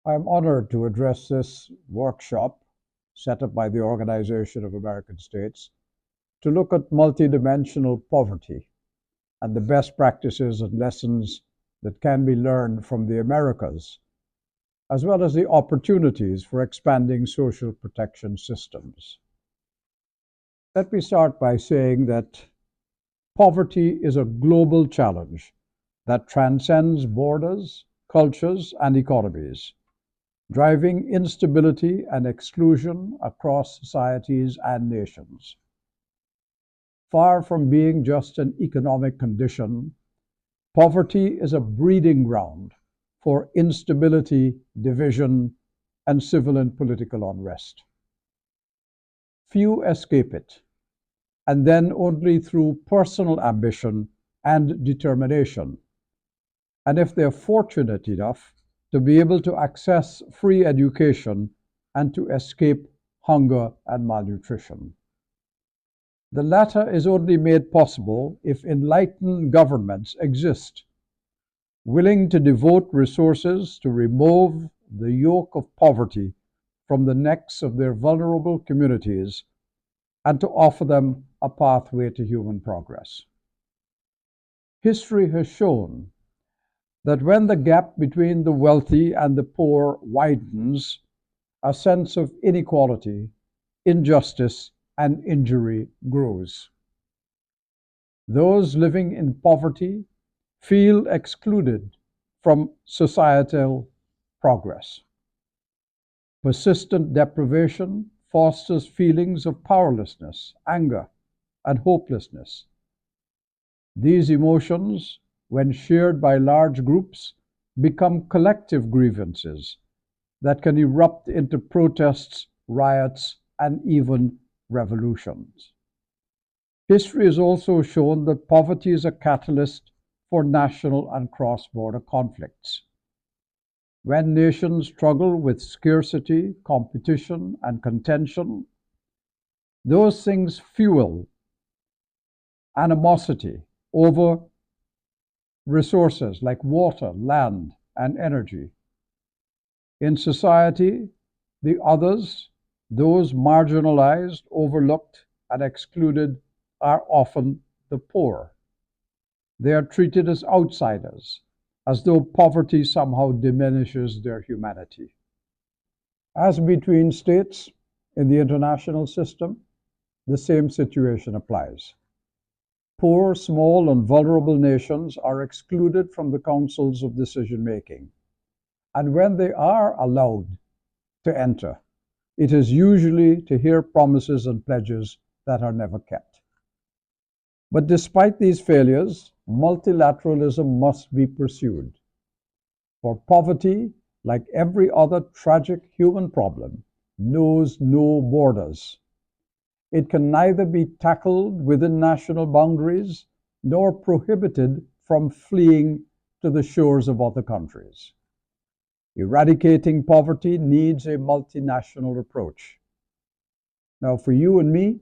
I'm honored to address this workshop set up by the Organization of American States to look at multidimensional poverty and the best practices and lessons that can be learned from the Americas, as well as the opportunities for expanding social protection systems. Let me start by saying that poverty is a global challenge that transcends borders, cultures, and economies, driving instability and exclusion across societies and nations. Far from being just an economic condition, poverty is a breeding ground for instability, division, and civil and political unrest. Few escape it, and then only through personal ambition and determination. And if they're fortunate enough to be able to access free education and to escape hunger and malnutrition. The latter is only made possible if enlightened governments exist, willing to devote resources to remove the yoke of poverty from the necks of their vulnerable communities and to offer them a pathway to human progress. History has shown that when the gap between the wealthy and the poor widens, a sense of inequality, injustice, and injury grows. Those living in poverty feel excluded from societal progress. Persistent deprivation fosters feelings of powerlessness, anger, and hopelessness. These emotions, when shared by large groups, become collective grievances that can erupt into protests, riots, and even revolutions. History has also shown that poverty is a catalyst for national and cross-border conflicts. When nations struggle with scarcity, competition, and contention, those things fuel animosity over resources like water, land, and energy. In society, the others, those marginalized, overlooked, and excluded, are often the poor. They are treated as outsiders, as though poverty somehow diminishes their humanity. As between states in the international system, the same situation applies. Poor, small, and vulnerable nations are excluded from the councils of decision making. And when they are allowed to enter, it is usually to hear promises and pledges that are never kept. But despite these failures, multilateralism must be pursued. For poverty, like every other tragic human problem, knows no borders. It can neither be tackled within national boundaries nor prohibited from fleeing to the shores of other countries. Eradicating poverty needs a multinational approach. Now, for you and me,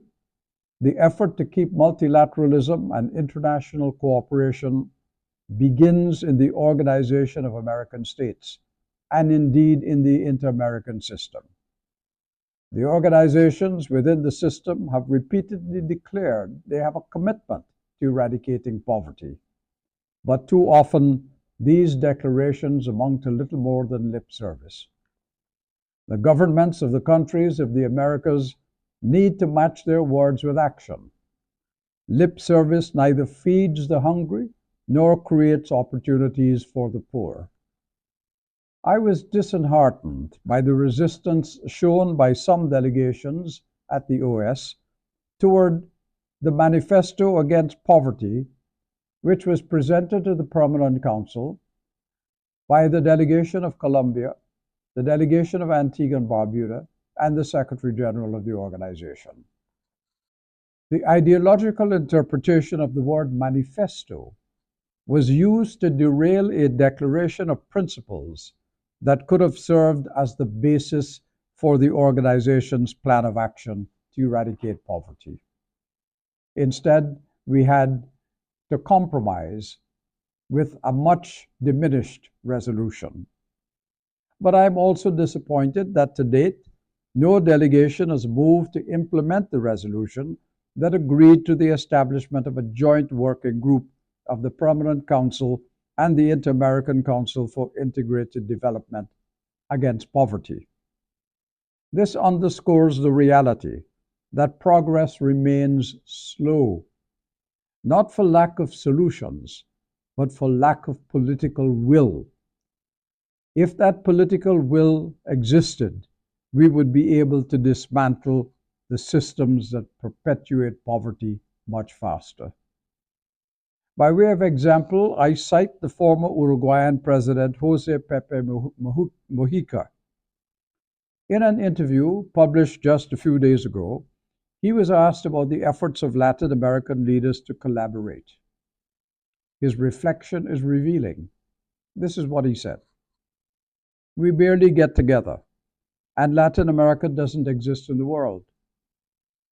the effort to keep multilateralism and international cooperation begins in the Organization of American States and indeed in the Inter-American System. The organizations within the system have repeatedly declared they have a commitment to eradicating poverty. But too often, these declarations amount to little more than lip service. The governments of the countries of the Americas need to match their words with action. Lip service neither feeds the hungry nor creates opportunities for the poor. I was disheartened by the resistance shown by some delegations at the OAS toward the Manifesto Against Poverty, which was presented to the Permanent Council by the delegation of Colombia, the delegation of Antigua and Barbuda, and the Secretary General of the organization. The ideological interpretation of the word manifesto was used to derail a declaration of principles that could have served as the basis for the organization's plan of action to eradicate poverty. Instead, we had to compromise with a much diminished resolution. But I'm also disappointed that to date, no delegation has moved to implement the resolution that agreed to the establishment of a joint working group of the Permanent Council and the Inter-American Council for Integrated Development against Poverty. This underscores the reality that progress remains slow, not for lack of solutions, but for lack of political will. If that political will existed, we would be able to dismantle the systems that perpetuate poverty much faster. By way of example, I cite the former Uruguayan president Jose Pepe Mujica. In an interview published just a few days ago, he was asked about the efforts of Latin American leaders to collaborate. His reflection is revealing. This is what he said. We barely get together, and Latin America doesn't exist in the world.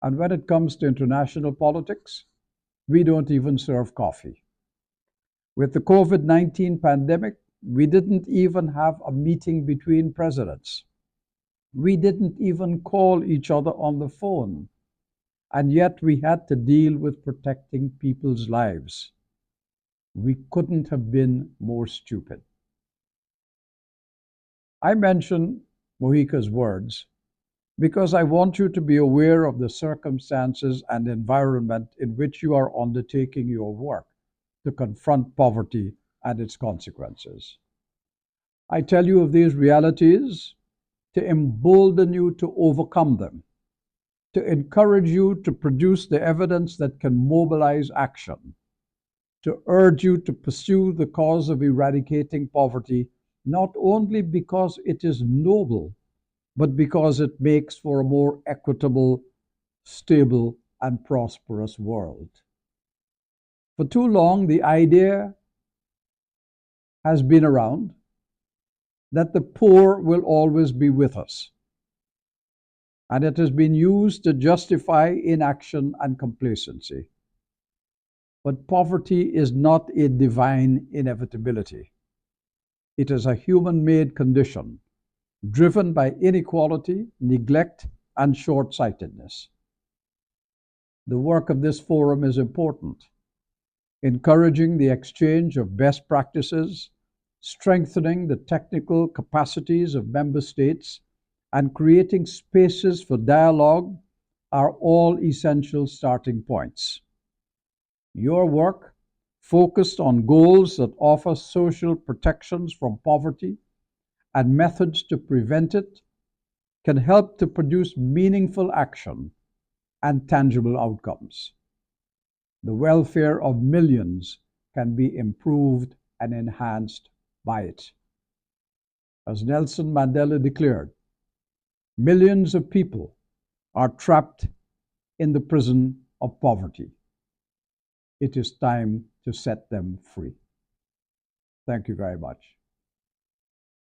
And when it comes to international politics, we don't even serve coffee. With the COVID-19 pandemic, we didn't even have a meeting between presidents. We didn't even call each other on the phone. And yet we had to deal with protecting people's lives. We couldn't have been more stupid. I mention Mujica's words because I want you to be aware of the circumstances and environment in which you are undertaking your work to confront poverty and its consequences. I tell you of these realities to embolden you to overcome them, to encourage you to produce the evidence that can mobilize action, to urge you to pursue the cause of eradicating poverty, not only because it is noble, but because it makes for a more equitable, stable, and prosperous world. For too long, the idea has been around that the poor will always be with us, and it has been used to justify inaction and complacency. But poverty is not a divine inevitability. It is a human-made condition driven by inequality, neglect, and short-sightedness. The work of this forum is important, encouraging the exchange of best practices, strengthening the technical capacities of member states, and creating spaces for dialogue are all essential starting points. Your work, focused on goals that offer social protections from poverty and methods to prevent it, can help to produce meaningful action and tangible outcomes. The welfare of millions can be improved and enhanced by it. As Nelson Mandela declared, millions of people are trapped in the prison of poverty. It is time to set them free. Thank you very much.